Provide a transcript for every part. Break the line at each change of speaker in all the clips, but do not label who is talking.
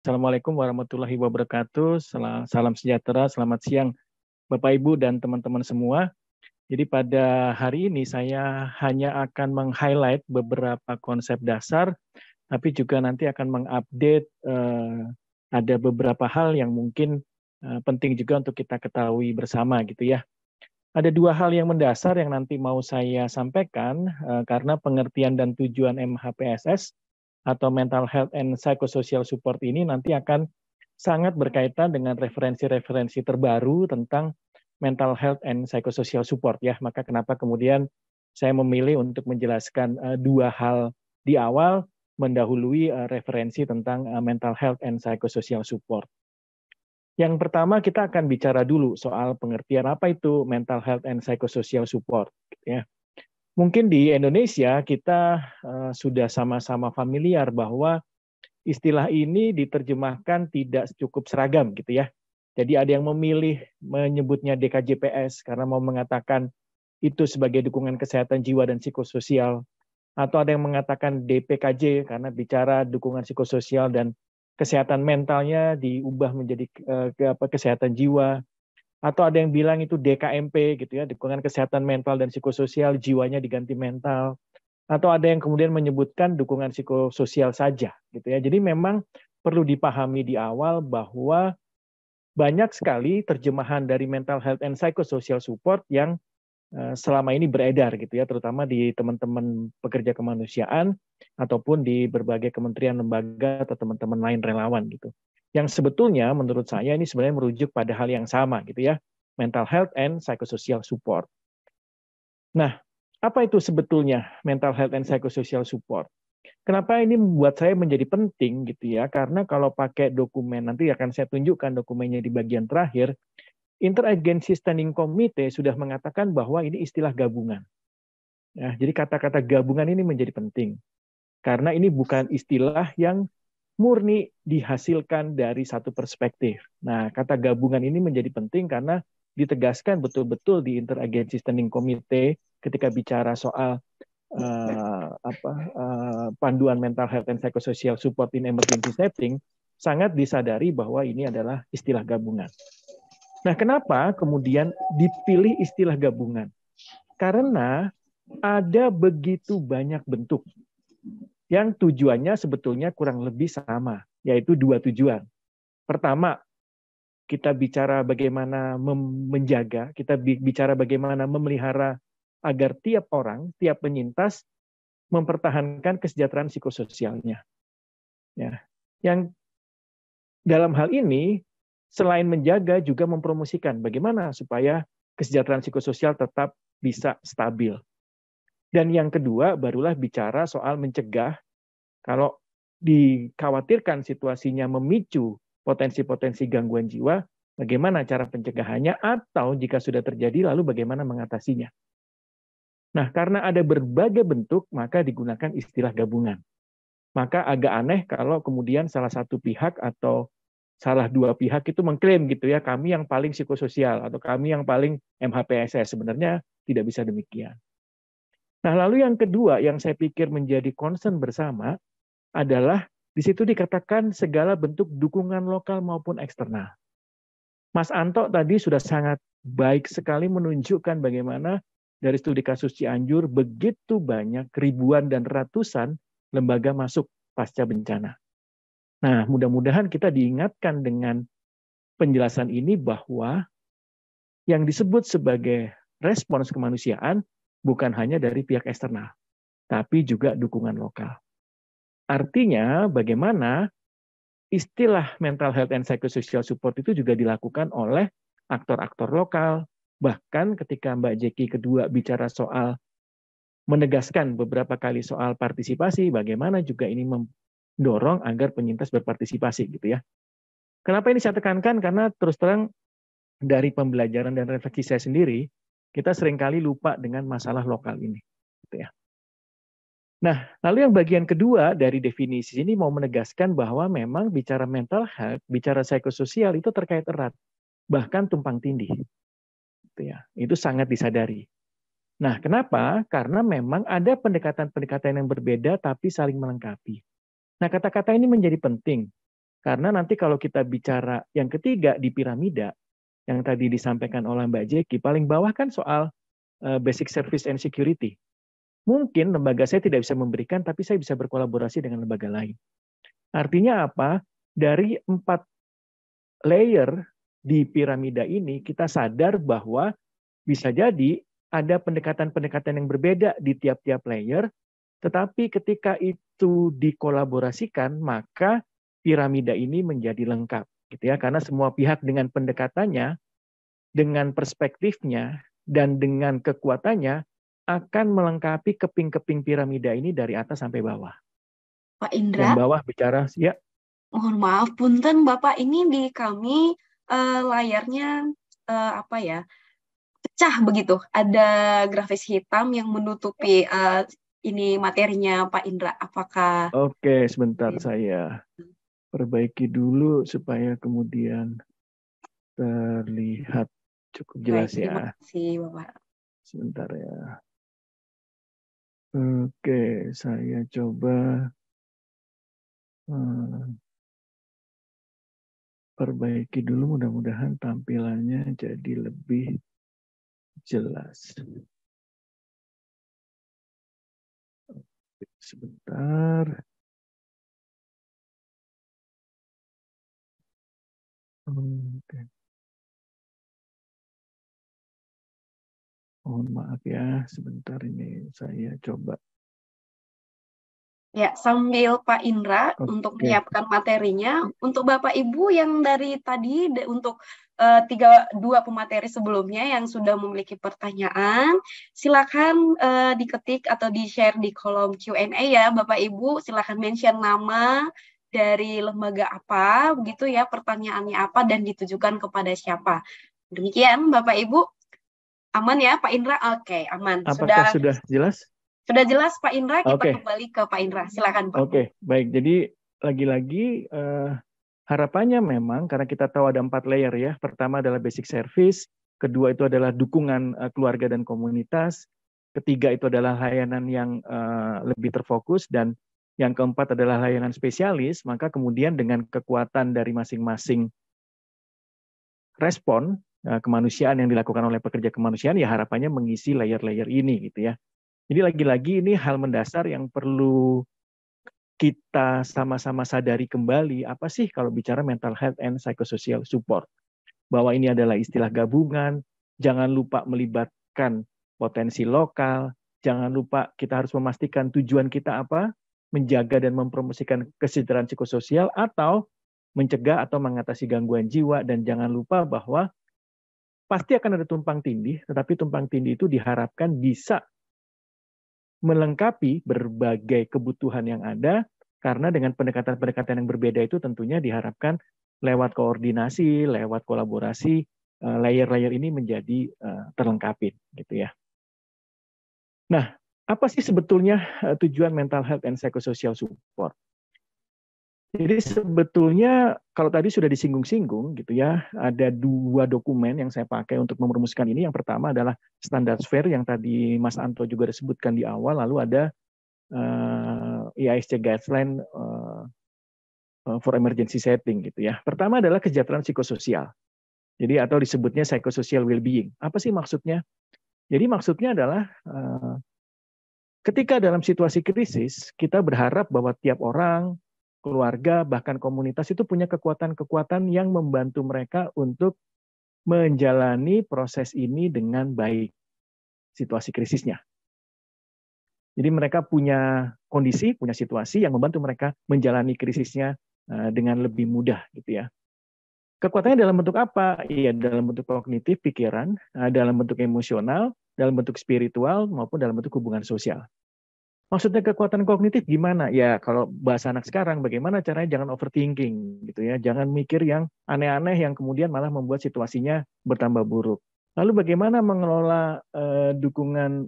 Assalamualaikum warahmatullahi wabarakatuh. Salam sejahtera, selamat siang Bapak Ibu dan teman-teman semua. Jadi pada hari ini saya hanya akan meng-highlight beberapa konsep dasar, tapi juga nanti akan mengupdate ada beberapa hal yang mungkin penting juga untuk kita ketahui bersama gitu ya. Ada dua hal yang mendasar yang nanti mau saya sampaikan karena pengertian dan tujuan MHPSS atau Mental Health and Psychosocial Support ini nanti akan sangat berkaitan dengan referensi-referensi terbaru tentang mental health and psychosocial support ya. Maka kenapa kemudian saya memilih untuk menjelaskan dua hal di awal mendahului referensi tentang mental health and psychosocial support. Yang pertama kita akan bicara dulu soal pengertian apa itu mental health and psychosocial support gitu ya. Mungkin di Indonesia kita sudah sama-sama familiar bahwa istilah ini diterjemahkan tidak cukup seragam gitu ya. Jadi ada yang memilih menyebutnya DKJPS karena mau mengatakan itu sebagai dukungan kesehatan jiwa dan psikososial. Atau ada yang mengatakan DPKJ karena bicara dukungan psikososial dan kesehatan mentalnya diubah menjadi kesehatan jiwa. Atau ada yang bilang itu DKMP gitu ya, dukungan kesehatan mental dan psikososial, jiwanya diganti mental. Atau ada yang kemudian menyebutkan dukungan psikososial saja gitu ya. Jadi memang perlu dipahami di awal bahwa banyak sekali terjemahan dari mental health and psychosocial support yang selama ini beredar gitu ya, terutama di teman-teman pekerja kemanusiaan ataupun di berbagai kementerian lembaga atau teman-teman lain relawan gitu. Yang sebetulnya menurut saya ini sebenarnya merujuk pada hal yang sama gitu ya, mental health and psychosocial support. Nah, apa itu sebetulnya mental health and psychosocial support? Kenapa ini membuat saya menjadi penting gitu ya? Karena kalau pakai dokumen, nanti akan saya tunjukkan dokumennya di bagian terakhir, Interagency Standing Committee sudah mengatakan bahwa ini istilah gabungan. Ya, jadi kata-kata gabungan ini menjadi penting. Karena ini bukan istilah yang murni dihasilkan dari satu perspektif. Nah, kata gabungan ini menjadi penting karena ditegaskan betul-betul di Interagency Standing Committee ketika bicara soal panduan mental health and psychosocial support in emergency setting, sangat disadari bahwa ini adalah istilah gabungan. Nah, kenapa kemudian dipilih istilah gabungan? Karena ada begitu banyak bentuk yang tujuannya sebetulnya kurang lebih sama, yaitu dua tujuan. Pertama, kita bicara bagaimana menjaga, kita bicara bagaimana memelihara agar tiap orang, tiap penyintas mempertahankan kesejahteraan psikososialnya. Ya. Yang dalam hal ini, selain menjaga, juga mempromosikan bagaimana supaya kesejahteraan psikososial tetap bisa stabil. Dan yang kedua, barulah bicara soal mencegah kalau dikhawatirkan situasinya memicu potensi-potensi gangguan jiwa, bagaimana cara pencegahannya, atau jika sudah terjadi, lalu bagaimana mengatasinya. Nah, karena ada berbagai bentuk, maka digunakan istilah gabungan. Maka agak aneh kalau kemudian salah satu pihak atau salah dua pihak itu mengklaim gitu ya, kami yang paling psikososial atau kami yang paling MHPSS. Sebenarnya tidak bisa demikian. Nah, lalu yang kedua yang saya pikir menjadi concern bersama adalah di situ dikatakan segala bentuk dukungan lokal maupun eksternal. Mas Anto tadi sudah sangat baik sekali menunjukkan bagaimana dari studi kasus Cianjur begitu banyak ribuan dan ratusan lembaga masuk pasca bencana. Nah, mudah-mudahan kita diingatkan dengan penjelasan ini bahwa yang disebut sebagai respons kemanusiaan bukan hanya dari pihak eksternal, tapi juga dukungan lokal. Artinya, bagaimana istilah mental health and psychosocial support itu juga dilakukan oleh aktor-aktor lokal. Bahkan ketika Mbak Jeki kedua bicara soal menegaskan beberapa kali soal partisipasi, bagaimana juga ini mendorong agar penyintas berpartisipasi gitu ya. Kenapa ini saya tekankan? Karena terus terang dari pembelajaran dan refleksi saya sendiri, kita seringkali lupa dengan masalah lokal ini. Gitu ya. Nah, lalu yang bagian kedua dari definisi ini mau menegaskan bahwa memang bicara mental health, bicara psikososial itu terkait erat, bahkan tumpang tindih. Gitu ya. Itu sangat disadari. Nah, kenapa? Karena memang ada pendekatan-pendekatan yang berbeda tapi saling melengkapi. Nah, kata-kata ini menjadi penting. Karena nanti kalau kita bicara yang ketiga di piramida, yang tadi disampaikan oleh Mbak Jeki, paling bawah kan soal basic service and security. Mungkin lembaga saya tidak bisa memberikan, tapi saya bisa berkolaborasi dengan lembaga lain. Artinya apa? Dari 4 layer di piramida ini, kita sadar bahwa bisa jadi ada pendekatan-pendekatan yang berbeda di tiap-tiap layer, tetapi ketika itu dikolaborasikan, maka piramida ini menjadi lengkap, gitu ya. Karena semua pihak dengan pendekatannya, dengan perspektifnya, dan dengan kekuatannya akan melengkapi keping-keping piramida ini dari atas sampai bawah.
Pak
Yang
Indra,
bawah bicara, ya.
mohon maaf, punten Bapak, ini di kami layarnya apa ya, pecah begitu. Ada grafis hitam yang menutupi ini materinya Pak Indra. Apakah
Oke, sebentar saya perbaiki dulu supaya kemudian terlihat cukup
baik?
jelas
Terima
ya.
kasih Bapak.
Sebentar ya. Oke, saya coba perbaiki dulu, mudah-mudahan tampilannya jadi lebih jelas. Sebentar. Oke. Mohon maaf ya, sebentar ini saya coba.
Ya, sambil Pak Indra untuk
Oke.
menyiapkan materinya, untuk Bapak Ibu yang dari tadi untuk dua pemateri sebelumnya yang sudah memiliki pertanyaan, silakan diketik atau di-share di kolom Q&A ya, Bapak Ibu. Silakan mention nama dari lembaga apa, begitu ya, pertanyaannya apa dan ditujukan kepada siapa. Demikian, Bapak Ibu. Aman ya, Pak Indra? Oke, aman.
Apakah sudah jelas?
Sudah jelas, Pak Indra. Kita
Oke.
kembali ke Pak Indra. Silakan, Pak.
Oke, baik. Jadi lagi-lagi harapannya memang karena kita tahu ada 4 layer ya. Pertama adalah basic service, kedua itu adalah dukungan keluarga dan komunitas, ketiga itu adalah layanan yang lebih terfokus, dan yang keempat adalah layanan spesialis. Maka kemudian dengan kekuatan dari masing-masing respon kemanusiaan yang dilakukan oleh pekerja kemanusiaan, ya harapannya mengisi layer-layer ini gitu ya. Jadi lagi-lagi ini hal mendasar yang perlu kita sama-sama sadari kembali, apa sih kalau bicara mental health and psychosocial support. Bahwa ini adalah istilah gabungan, jangan lupa melibatkan potensi lokal, jangan lupa kita harus memastikan tujuan kita apa, menjaga dan mempromosikan kesejahteraan psikososial atau mencegah atau mengatasi gangguan jiwa, dan jangan lupa bahwa pasti akan ada tumpang tindih, tetapi tumpang tindih itu diharapkan bisa melengkapi berbagai kebutuhan yang ada, karena dengan pendekatan-pendekatan yang berbeda itu tentunya diharapkan lewat koordinasi, lewat kolaborasi, layer-layer ini menjadi terlengkapi, gitu ya. Nah, apa sih sebetulnya tujuan mental health and psychosocial support? Jadi sebetulnya kalau tadi sudah disinggung-singgung gitu ya, ada 2 dokumen yang saya pakai untuk merumuskan ini. Yang pertama adalah standar FAIR yang tadi Mas Anto juga disebutkan di awal, lalu ada IISC guideline for emergency setting gitu ya. Pertama adalah kesejahteraan psikososial. Jadi atau disebutnya psychosocial well-being. Apa sih maksudnya? Jadi maksudnya adalah ketika dalam situasi krisis, kita berharap bahwa tiap orang, keluarga, bahkan komunitas itu punya kekuatan-kekuatan yang membantu mereka untuk menjalani proses ini dengan baik, situasi krisisnya. Jadi mereka punya kondisi, punya situasi yang membantu mereka menjalani krisisnya dengan lebih mudah, gitu ya. Kekuatannya dalam bentuk apa? Iya, dalam bentuk kognitif, pikiran, dalam bentuk emosional, dalam bentuk spiritual, maupun dalam bentuk hubungan sosial. Maksudnya kekuatan kognitif gimana? Ya kalau bahasa anak sekarang, bagaimana caranya jangan overthinking gitu ya, jangan mikir yang aneh-aneh yang kemudian malah membuat situasinya bertambah buruk. Lalu bagaimana mengelola dukungan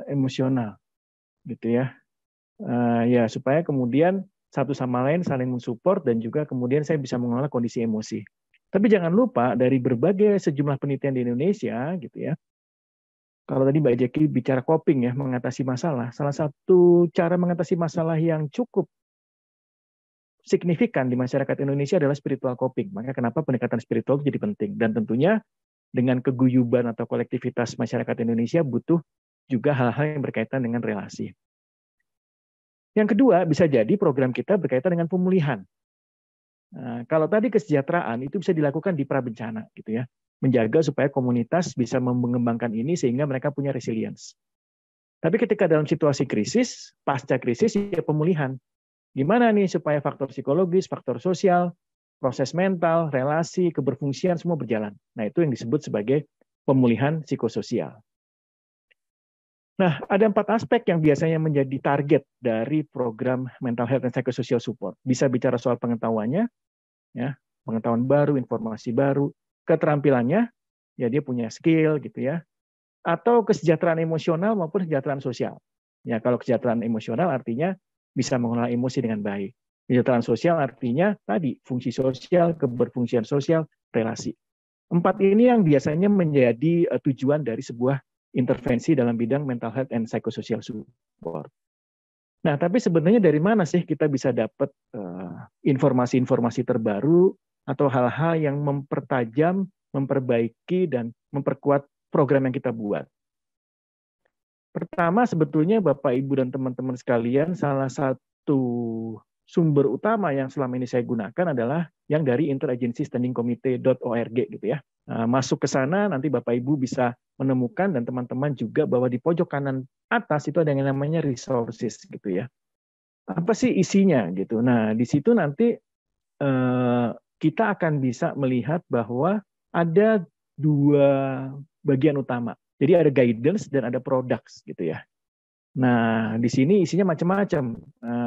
emosional gitu ya, ya supaya kemudian satu sama lain saling mensupport dan juga kemudian saya bisa mengelola kondisi emosi. Tapi jangan lupa dari berbagai sejumlah penelitian di Indonesia gitu ya, kalau tadi Mbak Jeki bicara coping ya, mengatasi masalah, salah satu cara mengatasi masalah yang cukup signifikan di masyarakat Indonesia adalah spiritual coping. Maka kenapa pendekatan spiritual jadi penting. Dan tentunya dengan keguyuban atau kolektivitas masyarakat Indonesia butuh juga hal-hal yang berkaitan dengan relasi. Yang kedua, bisa jadi program kita berkaitan dengan pemulihan. Nah, kalau tadi kesejahteraan itu bisa dilakukan di prabencana, gitu ya, menjaga supaya komunitas bisa mengembangkan ini sehingga mereka punya resilience. Tapi ketika dalam situasi krisis, pasca krisis ya pemulihan. Gimana nih supaya faktor psikologis, faktor sosial, proses mental, relasi, keberfungsian semua berjalan. Nah itu yang disebut sebagai pemulihan psikososial. Nah, ada 4 aspek yang biasanya menjadi target dari program Mental Health and Psychosocial Support. Bisa bicara soal pengetahuannya, ya, pengetahuan baru, informasi baru, keterampilannya, ya dia punya skill gitu ya, atau kesejahteraan emosional maupun kesejahteraan sosial. Ya, kalau kesejahteraan emosional artinya bisa mengelola emosi dengan baik. Kesejahteraan sosial artinya tadi fungsi sosial, keberfungsian sosial, relasi. 4 ini yang biasanya menjadi tujuan dari sebuah intervensi dalam bidang mental health and psychosocial support. Nah, tapi sebenarnya dari mana sih kita bisa dapat informasi-informasi terbaru atau hal-hal yang mempertajam, memperbaiki, dan memperkuat program yang kita buat? Pertama, sebetulnya Bapak, Ibu, dan teman-teman sekalian, salah satu sumber utama yang selama ini saya gunakan adalah yang dari interagency-standing-committee.org gitu ya. Masuk ke sana, nanti Bapak Ibu bisa menemukan dan teman-teman juga bahwa di pojok kanan atas itu ada yang namanya resources gitu ya. Apa sih isinya gitu. Nah, di situ nanti kita akan bisa melihat bahwa ada 2 bagian utama. Jadi ada guidance dan ada products gitu ya. Nah, di sini isinya macam-macam.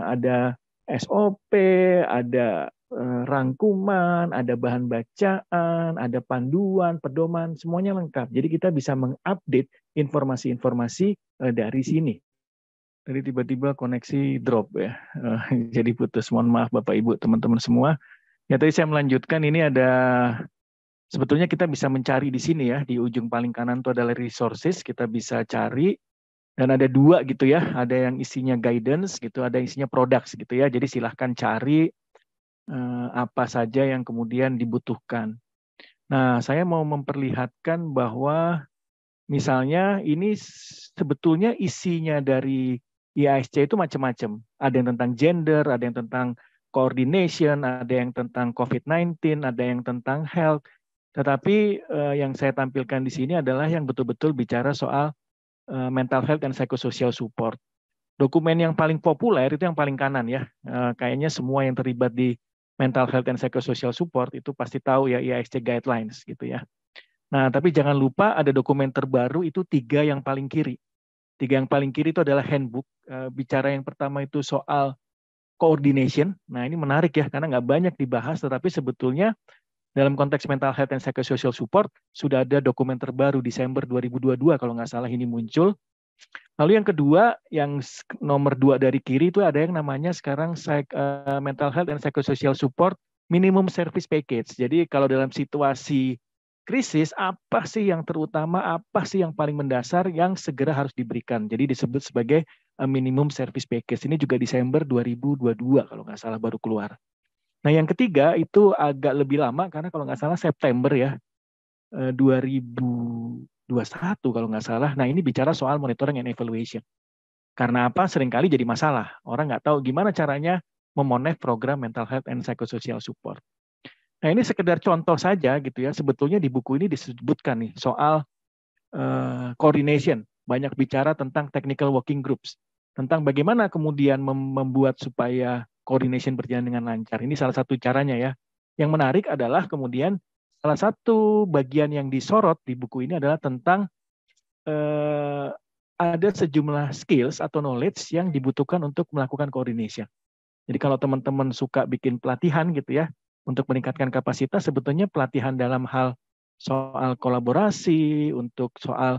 Ada SOP, ada rangkuman, ada bahan bacaan, ada panduan, pedoman, semuanya lengkap. Jadi kita bisa mengupdate informasi-informasi dari sini. Jadi tiba-tiba koneksi drop ya. Jadi putus. Mohon maaf Bapak Ibu, teman-teman semua. Ya tadi saya melanjutkan, ini ada sebetulnya kita bisa mencari di sini ya, di ujung paling kanan itu adalah resources, kita bisa cari. Dan ada 2 gitu ya, ada yang isinya guidance gitu, ada yang isinya products gitu ya. Jadi silahkan cari apa saja yang kemudian dibutuhkan. Nah, saya mau memperlihatkan bahwa misalnya ini sebetulnya isinya dari IASC itu macam-macam. Ada yang tentang gender, ada yang tentang coordination, ada yang tentang COVID-19, ada yang tentang health. Tetapi yang saya tampilkan di sini adalah yang betul-betul bicara soal mental health and psychosocial support. Dokumen yang paling populer itu yang paling kanan ya. Kayaknya semua yang terlibat di mental health and psychosocial support itu pasti tahu ya IASC guidelines gitu ya. Nah, tapi jangan lupa ada dokumen terbaru itu 3 yang paling kiri. 3 yang paling kiri itu adalah handbook. Bicara yang pertama itu soal coordination. Nah, ini menarik ya karena nggak banyak dibahas, tetapi sebetulnya dalam konteks mental health and psychosocial support sudah ada dokumen terbaru Desember 2022 kalau nggak salah ini muncul. Lalu yang kedua, yang nomor 2 dari kiri itu ada yang namanya sekarang mental health and psychosocial support minimum service package. Jadi kalau dalam situasi krisis, apa sih yang terutama, apa sih yang paling mendasar yang segera harus diberikan. Jadi disebut sebagai minimum service package. Ini juga Desember 2022 kalau nggak salah baru keluar. Nah yang ketiga itu agak lebih lama karena kalau nggak salah September ya 2021 kalau nggak salah. Nah ini bicara soal monitoring and evaluation. Karena apa? Seringkali jadi masalah. Orang nggak tahu gimana caranya memonef program mental health and psychosocial support. Nah ini sekedar contoh saja gitu ya. Sebetulnya di buku ini disebutkan nih soal coordination. Banyak bicara tentang technical working groups. Tentang bagaimana kemudian membuat supaya coordination berjalan dengan lancar. Ini salah satu caranya ya. Yang menarik adalah kemudian salah satu bagian yang disorot di buku ini adalah tentang ada sejumlah skills atau knowledge yang dibutuhkan untuk melakukan coordination. Jadi kalau teman-teman suka bikin pelatihan gitu ya, untuk meningkatkan kapasitas, sebetulnya pelatihan dalam hal soal kolaborasi, untuk soal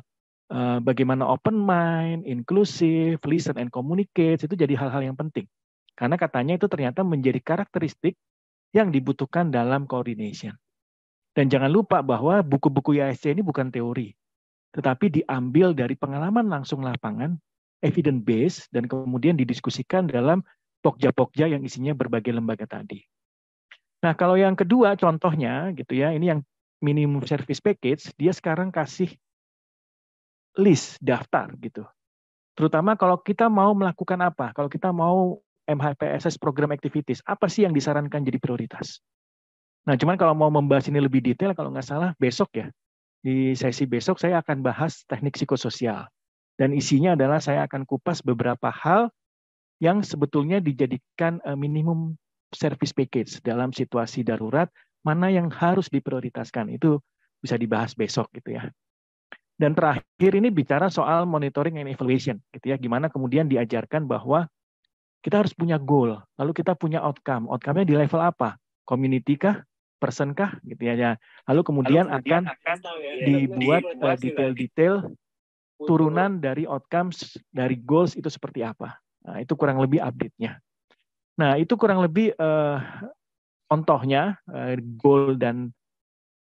bagaimana open mind, inclusive, listen and communicate, itu jadi hal-hal yang penting. Karena katanya itu ternyata menjadi karakteristik yang dibutuhkan dalam coordination. Dan jangan lupa bahwa buku-buku IASC ini bukan teori, tetapi diambil dari pengalaman langsung lapangan, evidence based, dan kemudian didiskusikan dalam pokja-pokja yang isinya berbagai lembaga tadi. Nah, kalau yang kedua contohnya gitu ya, ini yang minimum service package, dia sekarang kasih list, daftar gitu. Terutama kalau kita mau melakukan apa? Kalau kita mau MHPSS program activities, apa sih yang disarankan jadi prioritas? Nah, cuman kalau mau membahas ini lebih detail, kalau nggak salah besok ya, di sesi besok saya akan bahas teknik psikososial. Dan isinya adalah saya akan kupas beberapa hal yang sebetulnya dijadikan minimum service package dalam situasi darurat, mana yang harus diprioritaskan. Itu bisa dibahas besok gitu ya. Dan terakhir ini bicara soal monitoring and evaluation gitu ya. Gimana kemudian diajarkan bahwa kita harus punya goal, lalu kita punya outcome. Outcome-nya di level apa? Community kah? Person kah? Gitu ya. Lalu kemudian akan dibuat detail-detail turunan dari outcomes, dari goals itu seperti apa. Nah, itu kurang lebih update-nya. Nah, itu kurang lebih contohnya, goal dan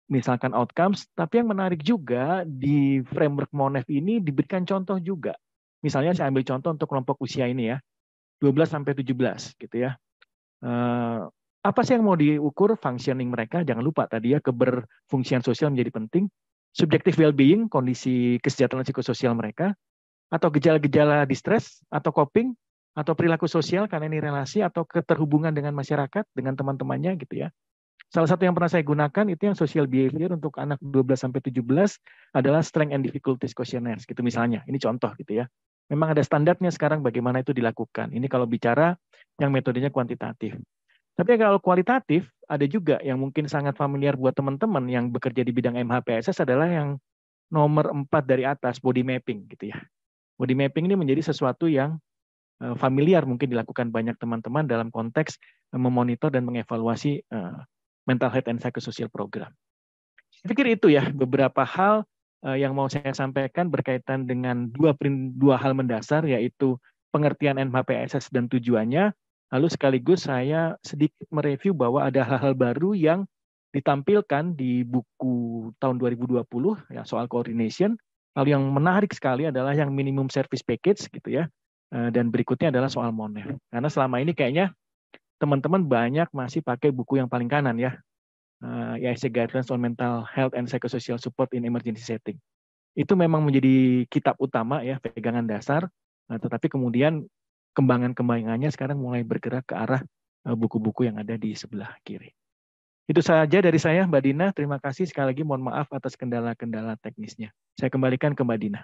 misalkan outcomes, tapi yang menarik juga di framework MONEF ini diberikan contoh juga. Misalnya saya ambil contoh untuk kelompok usia ini ya, 12 sampai 17 gitu ya. Apa sih yang mau diukur? Functioning mereka, jangan lupa tadi ya, keberfungsian sosial menjadi penting. Subjective well-being, kondisi kesejahteraan psikososial mereka, atau gejala-gejala distress, atau coping, atau perilaku sosial karena ini relasi, atau keterhubungan dengan masyarakat, dengan teman-temannya gitu ya. Salah satu yang pernah saya gunakan itu yang social behavior untuk anak 12-17 adalah strength and difficulties questionnaires gitu misalnya. Ini contoh gitu ya. Memang ada standarnya sekarang bagaimana itu dilakukan. Ini kalau bicara yang metodenya kuantitatif. Tapi kalau kualitatif, ada juga yang mungkin sangat familiar buat teman-teman yang bekerja di bidang MHPSS adalah yang nomor 4 dari atas, body mapping gitu ya. Body mapping ini menjadi sesuatu yang familiar mungkin dilakukan banyak teman-teman dalam konteks memonitor dan mengevaluasi mental health and psychosocial program. Saya pikir itu ya beberapa hal yang mau saya sampaikan berkaitan dengan dua hal mendasar, yaitu pengertian MHPSS dan tujuannya. Lalu sekaligus saya sedikit mereview bahwa ada hal-hal baru yang ditampilkan di buku tahun 2020 ya soal coordination. Lalu yang menarik sekali adalah yang minimum service package gitu ya. Dan berikutnya adalah soal MONEF. Karena selama ini kayaknya teman-teman banyak masih pakai buku yang paling kanan ya. IIC Guidelines on Mental Health and Psychosocial Support in Emergency Setting. Itu memang menjadi kitab utama ya, pegangan dasar. Tetapi kemudian kembangan-kembangannya sekarang mulai bergerak ke arah buku-buku yang ada di sebelah kiri. Itu saja dari saya, Mbak Dina. Terima kasih sekali lagi. Mohon maaf atas kendala-kendala teknisnya. Saya kembalikan ke Mbak Dina.